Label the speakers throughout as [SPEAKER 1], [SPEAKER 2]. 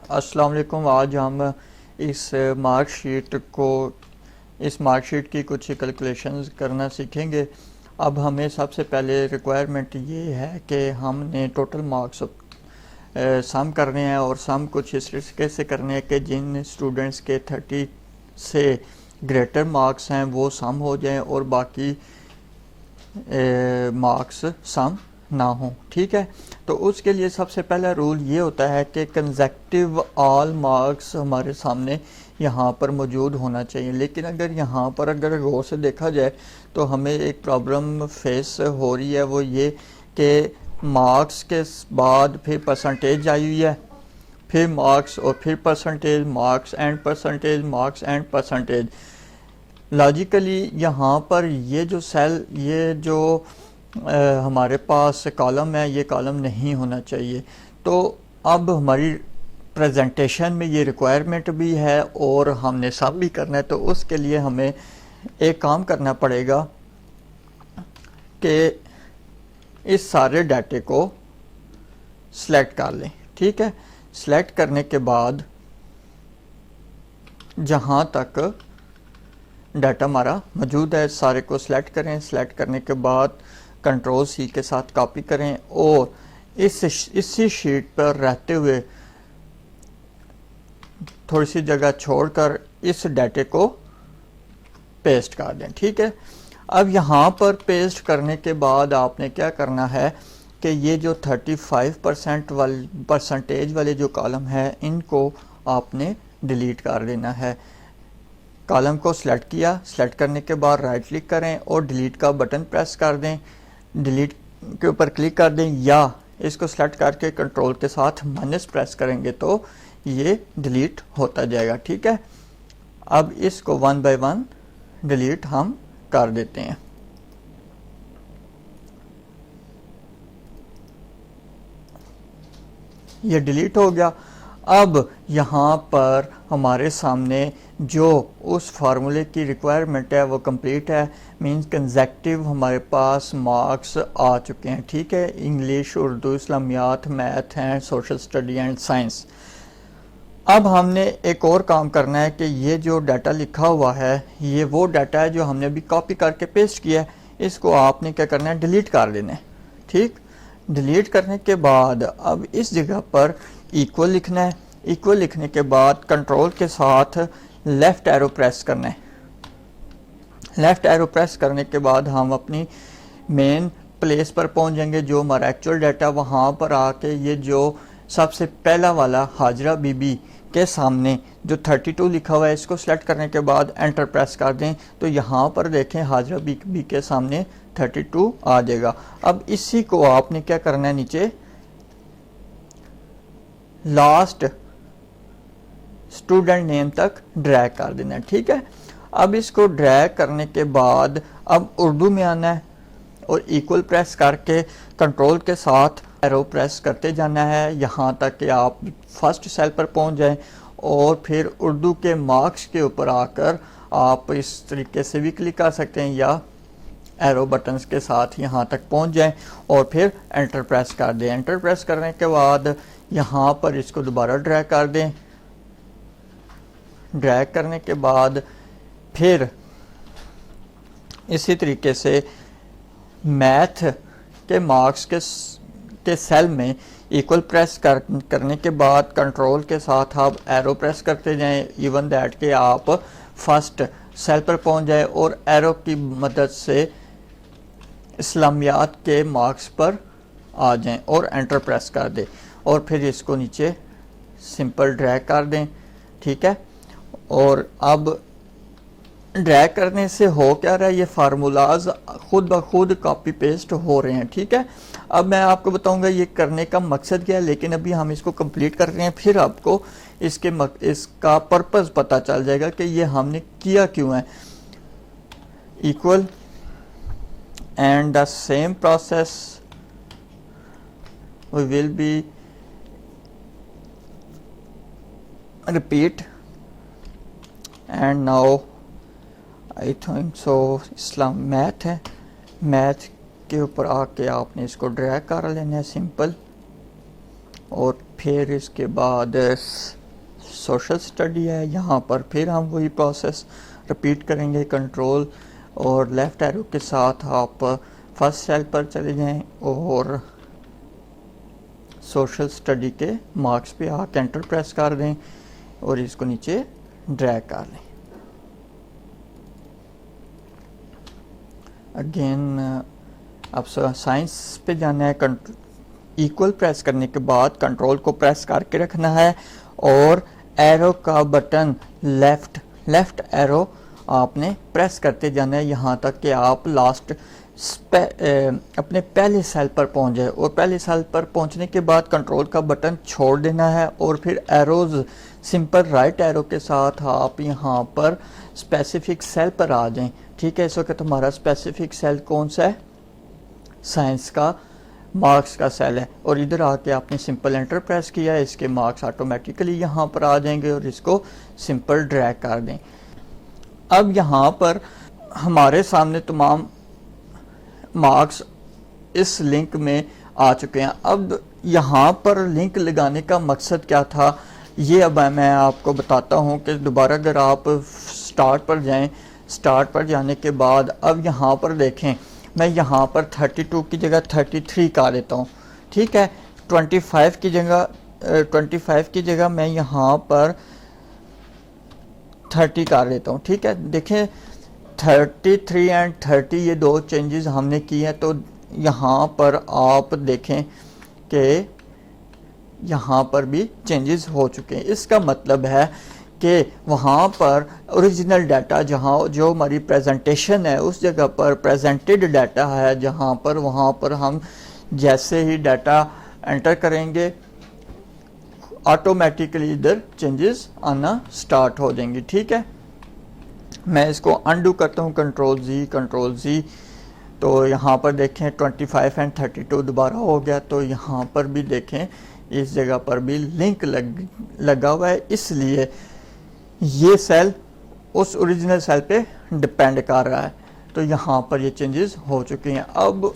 [SPEAKER 1] अस्सलाम वालेकुम। आज हम इस मार्कशीट की कुछ कैलकुलेशंस करना सीखेंगे। अब हमें सबसे पहले रिक्वायरमेंट ये है कि हमने टोटल मार्क्स सम करने हैं और सम कुछ इस तरीके से करने हैं कि जिन स्टूडेंट्स के 30 से ग्रेटर मार्क्स हैं वो सम हो जाएं और बाकी मार्क्स सम ना हो। ठीक है, तो उसके लिए सबसे पहला रूल ये होता है कि कंसेक्टिव ऑल मार्क्स हमारे सामने यहाँ पर मौजूद होना चाहिए। लेकिन अगर गौर से देखा जाए तो हमें एक प्रॉब्लम फेस हो रही है, वो ये कि मार्क्स के बाद फिर परसेंटेज आई हुई है, फिर मार्क्स और फिर percentage, marks and percentage, marks and percentage. Logically यहाँ पर ये जो हमारे पास कॉलम है, ये कॉलम नहीं होना चाहिए। तो अब हमारी प्रेजेंटेशन में ये रिक्वायरमेंट भी है और हमने सब भी करना है, तो उसके लिए हमें एक काम करना पड़ेगा कि इस सारे डाटे को सिलेक्ट कर लें। ठीक है, सिलेक्ट करने के बाद जहाँ तक डाटा हमारा मौजूद है सारे को सिलेक्ट करें। सिलेक्ट करने के बाद कंट्रोल सी के साथ कॉपी करें और इसी शीट पर रहते हुए थोड़ी सी जगह छोड़कर इस डाटे को पेस्ट कर दें। ठीक है, अब यहाँ पर पेस्ट करने के बाद आपने क्या करना है कि ये जो 35% परसेंटेज वाले जो कॉलम है इनको आपने डिलीट कर देना है। कॉलम को सिलेक्ट किया, सिलेक्ट करने के बाद राइट क्लिक करें और डिलीट का बटन प्रेस कर दें। डिलीट के ऊपर क्लिक कर दें या इसको सिलेक्ट करके कंट्रोल के साथ माइनस प्रेस करेंगे तो ये डिलीट होता जाएगा। ठीक है, अब इसको वन बाय वन डिलीट हम कर देते हैं। ये डिलीट हो गया। अब यहाँ पर हमारे सामने जो उस फार्मूले की रिक्वायरमेंट है वो कंप्लीट है, मींस कंसेक्टिव हमारे पास मार्क्स आ चुके हैं। ठीक है, English, Urdu, Islamiyat, math and social study and science. अब हमने एक और काम करना है कि ये जो डाटा लिखा हुआ है ये वो डाटा है जो हमने अभी कॉपी करके पेस्ट किया है, इसको आपने क्या करना है, डिलीट कर देना है। ठीक, डिलीट करने के बाद अब इस जगह पर इक्वल लिखना है। इक्वल लिखने के बाद कंट्रोल के साथ लेफ़्ट एरो प्रेस करना है। लेफ़्ट एरो प्रेस करने के बाद हम अपनी मेन प्लेस पर पहुंच जाएंगे, जो हमारा एक्चुअल डाटा। वहाँ पर आके ये जो सबसे पहला वाला हाजरा बीबी के सामने जो 32 लिखा हुआ है इसको सिलेक्ट करने के बाद एंटर प्रेस कर दें तो यहाँ पर देखें हाजरा बीबी के सामने 32 आ जाएगा। अब इसी को आपने क्या करना है, नीचे लास्ट स्टूडेंट नेम तक ड्रैग कर देना है। ठीक है, अब इसको ड्रैग करने के बाद अब उर्दू में आना है और इक्वल प्रेस करके कंट्रोल के साथ एरो प्रेस करते जाना है यहाँ तक कि आप फर्स्ट सेल पर पहुँच जाएं और फिर उर्दू के मार्क्स के ऊपर आकर आप इस तरीके से भी क्लिक कर सकते हैं या एरो बटन्स के साथ यहाँ तक पहुँच जाएं और फिर एंटर प्रेस कर दें। एंटर प्रेस करने के बाद यहाँ पर इसको दोबारा ड्रैग कर दें। ड्रैग करने के बाद फिर इसी तरीके से मैथ के मार्क्स के सेल में इक्वल प्रेस करने के बाद कंट्रोल के साथ आप एरो प्रेस करते जाएं इवन दैट के आप फर्स्ट सेल पर पहुंच जाए और एरो की मदद से इस्लामियात के मार्क्स पर आ जाएं और एंटर प्रेस कर दें और फिर इसको नीचे सिंपल ड्रैग कर दें। ठीक है, और अब ड्रैग करने से हो क्या रहा है, ये फार्मूलाज खुद ब खुद कॉपी पेस्ट हो रहे हैं। ठीक है, अब मैं आपको बताऊंगा ये करने का मकसद क्या है, लेकिन अभी हम इसको कंप्लीट कर रहे हैं, फिर आपको इसका पर्पस पता चल जाएगा कि ये हमने किया क्यों है। Equal and the same process we will be repeat and now I think so इस्लाम मैथ है, मैथ के ऊपर आके आपने इसको ड्रैग कर लेना है सिंपल और फिर इसके बाद सोशल स्टडी है, यहाँ पर फिर हम वही प्रोसेस रिपीट करेंगे। कंट्रोल और लेफ़्ट एरो के साथ आप फर्स्ट सेल पर चले जाएं और सोशल स्टडी के मार्क्स पे आके एंटर प्रेस कर दें और इसको नीचे ड्रैग कर लें। अगेन अब साइंस पे जाना है। इक्वल प्रेस करने के बाद कंट्रोल को प्रेस करके रखना है और एरो का बटन लेफ्ट एरो आपने प्रेस करते जाना है यहाँ तक कि आप लास्ट अपने पहले सेल पर पहुँच जाए। और पहले सेल पर पहुँचने के बाद कंट्रोल का बटन छोड़ देना है और फिर एरोज सिंपल राइट एरो के साथ आप यहाँ पर स्पेसिफिक सेल पर आ जाएं। ठीक है, इस वक्त हमारा स्पेसिफिक सेल कौन सा है? साइंस का मार्क्स का सेल है। और इधर आके आपने सिंपल एंटर प्रेस किया है, इसके मार्क्स ऑटोमेटिकली यहाँ पर आ जाएंगे और इसको सिंपल ड्रैग कर दें। अब यहाँ पर हमारे सामने तमाम मार्क्स इस लिंक में आ चुके हैं। अब यहाँ पर लिंक लगाने का मकसद क्या था, ये अब मैं आपको बताता हूँ कि दोबारा अगर आप स्टार्ट पर जाएं, स्टार्ट पर जाने के बाद अब यहाँ पर देखें, मैं यहाँ पर 32 की जगह 33 कर देता हूँ। ठीक है, 25 की जगह मैं यहाँ पर 30 कर देता हूँ। ठीक है, देखें 33 एंड 30 ये दो चेंजेस हमने की हैं। तो यहाँ पर आप देखें कि यहाँ पर भी चेंजेस हो चुके हैं। इसका मतलब है कि वहाँ पर ओरिजिनल डाटा जहाँ जो हमारी प्रेजेंटेशन है उस जगह पर प्रेजेंटेड डाटा है, जहाँ पर वहाँ पर हम जैसे ही डाटा एंटर करेंगे ऑटोमेटिकली इधर चेंजेस आना स्टार्ट हो जाएंगी। ठीक है, मैं इसको अनडू करता हूँ, कंट्रोल जी। तो यहाँ पर देखें 25 एंड 32 दोबारा हो गया। तो यहाँ पर भी देखें इस जगह पर भी लिंक लगा हुआ है, इसलिए ये सेल उस ओरिजिनल सेल पे डिपेंड कर रहा है। तो यहाँ पर ये चेंजेस हो चुके हैं। अब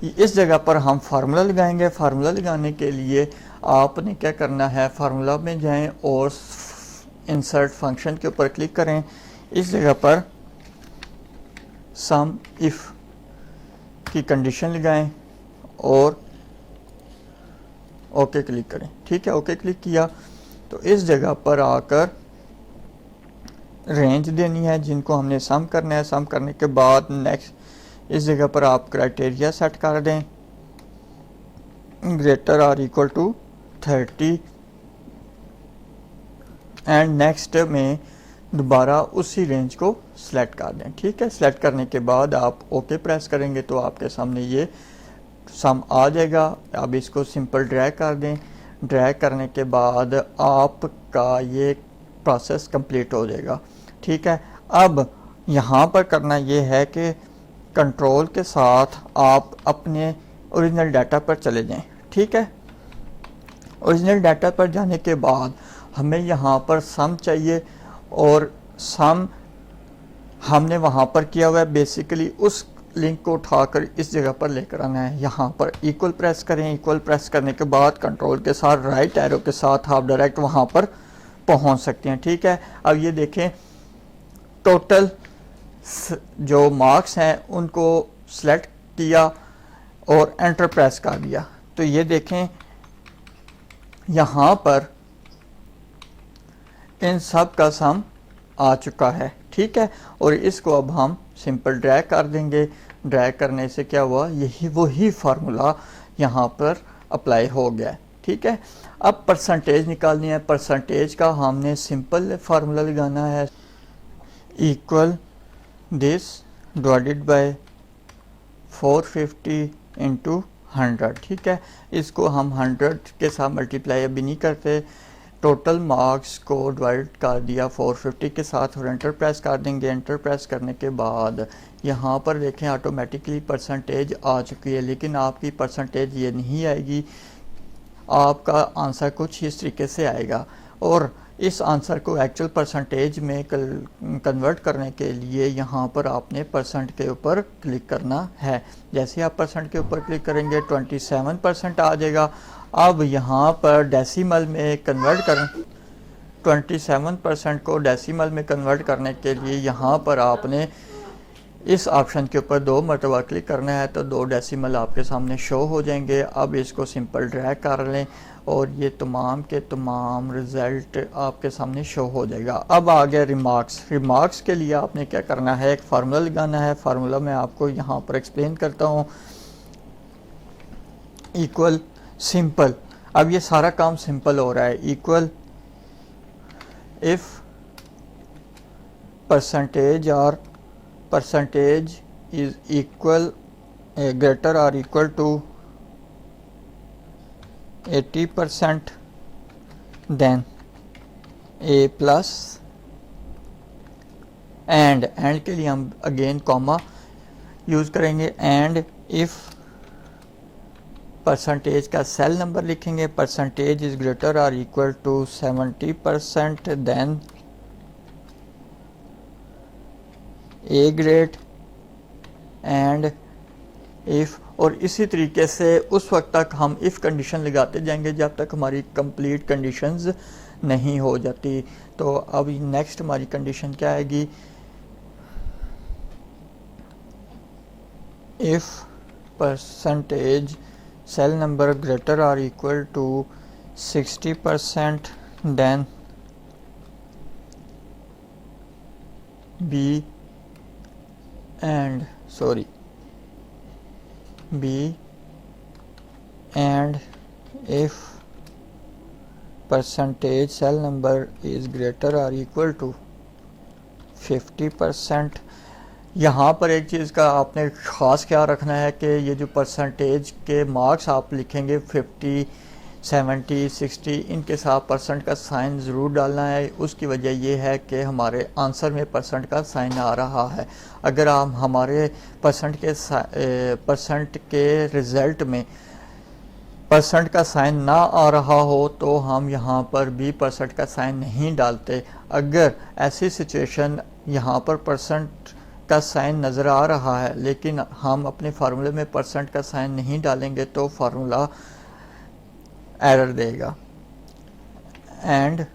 [SPEAKER 1] इस जगह पर हम फार्मूला लगाएंगे। फार्मूला लगाने के लिए आपने क्या करना है, फार्मूला में जाएं और इंसर्ट फंक्शन के ऊपर क्लिक करें। इस जगह पर सम इफ की कंडीशन लगाएं और ओके क्लिक करें। ठीक है, ओके क्लिक किया तो इस जगह पर आकर रेंज देनी है जिनको हमने सम करना है। सम करने के बाद नेक्स्ट इस जगह पर आप क्राइटेरिया सेट कर दें, greater or equal to 30 and next में दोबारा उसी रेंज को सिलेक्ट कर दें। ठीक है, सिलेक्ट करने के बाद आप ओके प्रेस करेंगे तो आपके सामने ये सम आ जाएगा। अब इसको सिंपल ड्रैग कर दें। ड्रैग करने के बाद आपका ये प्रोसेस कंप्लीट हो जाएगा। ठीक है, अब यहाँ पर करना ये है कि कंट्रोल के साथ आप अपने ओरिजिनल डाटा पर चले जाएं। ठीक है, ओरिजिनल डाटा पर जाने के बाद हमें यहाँ पर सम चाहिए और सम हमने वहाँ पर किया हुआ है। बेसिकली उस लिंक को उठाकर इस जगह पर लेकर आना है। यहाँ पर इक्वल प्रेस करें। इक्वल प्रेस करने के बाद कंट्रोल के साथ राइट एरो के साथ आप डायरेक्ट वहाँ पर पहुँच सकते हैं। ठीक है, अब ये देखें टोटल जो मार्क्स हैं उनको सेलेक्ट किया और एंटर प्रेस कर दिया। तो ये देखें यहाँ पर इन सब का सम आ चुका है। ठीक है, और इसको अब हम सिंपल ड्रैग कर देंगे। ड्रैग करने से क्या हुआ, यही वही फार्मूला यहाँ पर अप्लाई हो गया। ठीक है, अब परसेंटेज निकालनी है। परसेंटेज का हमने सिंपल फार्मूला लगाना है, equal this divided by 450 into 100। ठीक है, इसको हम 100 के साथ मल्टीप्लाई अभी नहीं करते। टोटल मार्क्स को डिवाइड कर दिया 450 के साथ और एंटर प्रेस कर देंगे। एंटर प्रेस करने के बाद यहाँ पर देखें ऑटोमेटिकली परसेंटेज आ चुकी है, लेकिन आपकी परसेंटेज ये नहीं आएगी, आपका आंसर कुछ इस तरीके से आएगा। और इस आंसर को एक्चुअल परसेंटेज में कन्वर्ट करने के लिए यहाँ पर आपने परसेंट के ऊपर क्लिक करना है। जैसे आप परसेंट के ऊपर क्लिक करेंगे 27% आ जाएगा। अब यहाँ पर डेसिमल में कन्वर्ट कर 27% को डेसिमल में कन्वर्ट करने के लिए यहाँ पर आपने इस ऑप्शन के ऊपर 2 मरतबा क्लिक करना है, तो 2 डेसिमल आपके सामने शो हो जाएंगे। अब इसको सिंपल ड्रैग कर लें और ये तमाम के तमाम रिज़ल्ट आपके सामने शो हो जाएगा। अब आ गया रिमार्क्स। रिमार्क्स के लिए आपने क्या करना है, एक फार्मूला लगाना है। फार्मूला मैं आपको यहाँ पर एक्सप्लेन करता हूँ। इक्वल सिंपल, अब ये सारा काम सिंपल हो रहा है। इक्वल इफ़ परसेंटेज और percentage is equal greater or equal to 80%, then a plus and के लिए हम अगेन कॉमा यूज़ करेंगे। एंड इफ़ परसेंटेज का सेल नंबर लिखेंगे, परसेंटेज इज़ ग्रेटर और equal to 70%, then A grade and if, और इसी तरीके से उस वक्त तक हम इफ़ कंडीशन लगाते जाएंगे जब तक हमारी कंप्लीट कंडीशंस नहीं हो जाती। तो अब नेक्स्ट हमारी कंडीशन क्या आएगी, if percentage cell number greater और equal to 60%, then B and if percentage cell number is greater or equal to 50%। यहाँ पर एक चीज़ का आपने ख़ास ख्याल रखना है कि ये जो परसेंटेज के मार्क्स आप लिखेंगे 50, 70, 60, इनके साथ परसेंट का साइन ज़रूर डालना है। उसकी वजह यह है कि हमारे आंसर में परसेंट का साइन आ रहा है। अगर हम हमारे परसेंट के रिज़ल्ट में परसेंट का साइन ना आ रहा हो तो हम यहाँ पर भी परसेंट का साइन नहीं डालते। अगर ऐसी सिचुएशन यहाँ पर परसेंट का साइन नज़र आ रहा है लेकिन हम अपने फार्मूले में परसेंट का साइन नहीं डालेंगे तो फार्मूला एरर देगा। And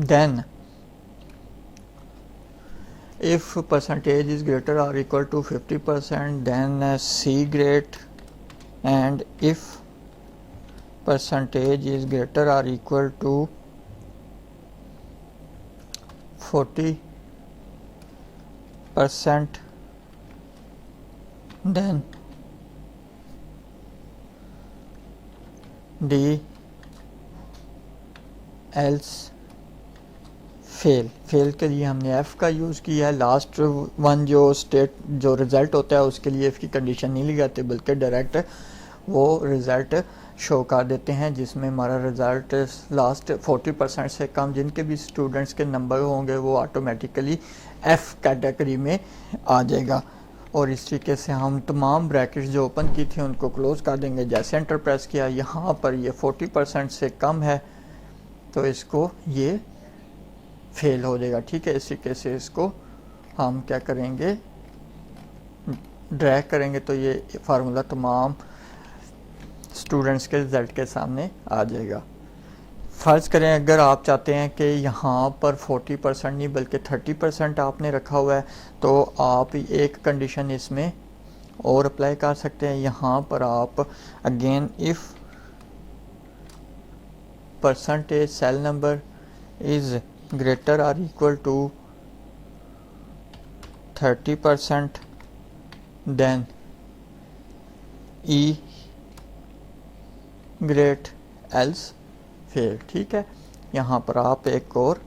[SPEAKER 1] then if percentage is greater or equal to 50%, then C grade, and if percentage is greater or equal to 40%, then D, else fail के लिए हमने एफ़ का यूज़ किया है। लास्ट वन जो रिज़ल्ट होता है उसके लिए एफ़ की कंडीशन नहीं लगाते बल्कि डायरेक्ट वो रिज़ल्ट शो कर देते हैं जिसमें हमारा रिज़ल्ट लास्ट 40% से कम जिनके भी स्टूडेंट्स के नंबर होंगे वो ऑटोमेटिकली एफ़ कैटेगरी में आ जाएगा। और इस तरीके से हम तमाम ब्रैकेट्स जो ओपन की थी उनको क्लोज़ कर देंगे। जैसे एंटर प्रेस किया, यहाँ पर ये 40% से कम है तो इसको ये फेल हो जाएगा। ठीक है, इस तरीके से इसको हम क्या करेंगे, ड्रैग करेंगे तो ये फार्मूला तमाम स्टूडेंट्स के रिज़ल्ट के सामने आ जाएगा। फ़र्ज़ करें अगर आप चाहते हैं कि यहाँ पर 40% नहीं बल्कि 30% आपने रखा हुआ है तो आप एक कंडीशन इसमें और अप्लाई कर सकते हैं। यहाँ पर आप again if percentage cell number is greater or equal to 30%, then E great, else fail। ठीक है, यहाँ पर आप एक और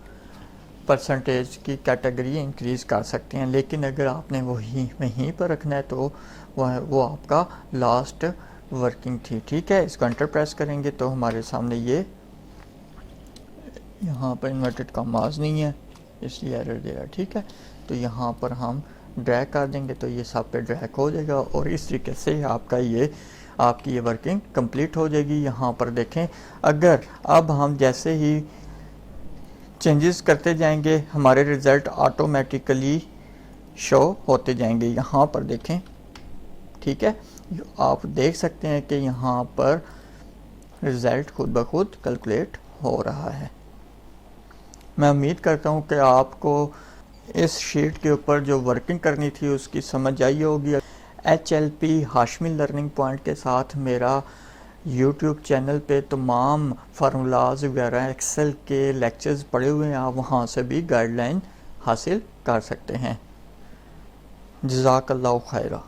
[SPEAKER 1] परसेंटेज की कैटेगरी इंक्रीज़ कर सकते हैं, लेकिन अगर आपने वहीं पर रखना है तो वो आपका लास्ट वर्किंग थी। ठीक है, इसको एंटर प्रेस करेंगे तो हमारे सामने ये यहाँ पर इन्वर्टेड कॉमास नहीं है इसलिए एरर दे रहा है। ठीक है, तो यहाँ पर हम ड्रैग कर देंगे तो ये सब पे ड्रैग हो जाएगा और इस तरीके से आपकी ये वर्किंग कंप्लीट हो जाएगी। यहाँ पर देखें, अगर अब हम जैसे ही चेंजेस करते जाएंगे, हमारे रिज़ल्ट ऑटोमेटिकली शो होते जाएंगे। यहाँ पर देखें, ठीक है, आप देख सकते हैं कि यहाँ पर रिज़ल्ट खुद ब खुद कैलकुलेट हो रहा है। मैं उम्मीद करता हूँ कि आपको इस शीट के ऊपर जो वर्किंग करनी थी उसकी समझ आई होगी। HLP हाशमी लर्निंग पॉइंट के साथ मेरा YouTube चैनल पे तमाम फार्मूलाज वगैरह एक्सेल के लेक्चर्स पड़े हुए हैं, आप वहाँ से भी गाइडलाइन हासिल कर सकते हैं। जज़ाकल्लाहु खैरा।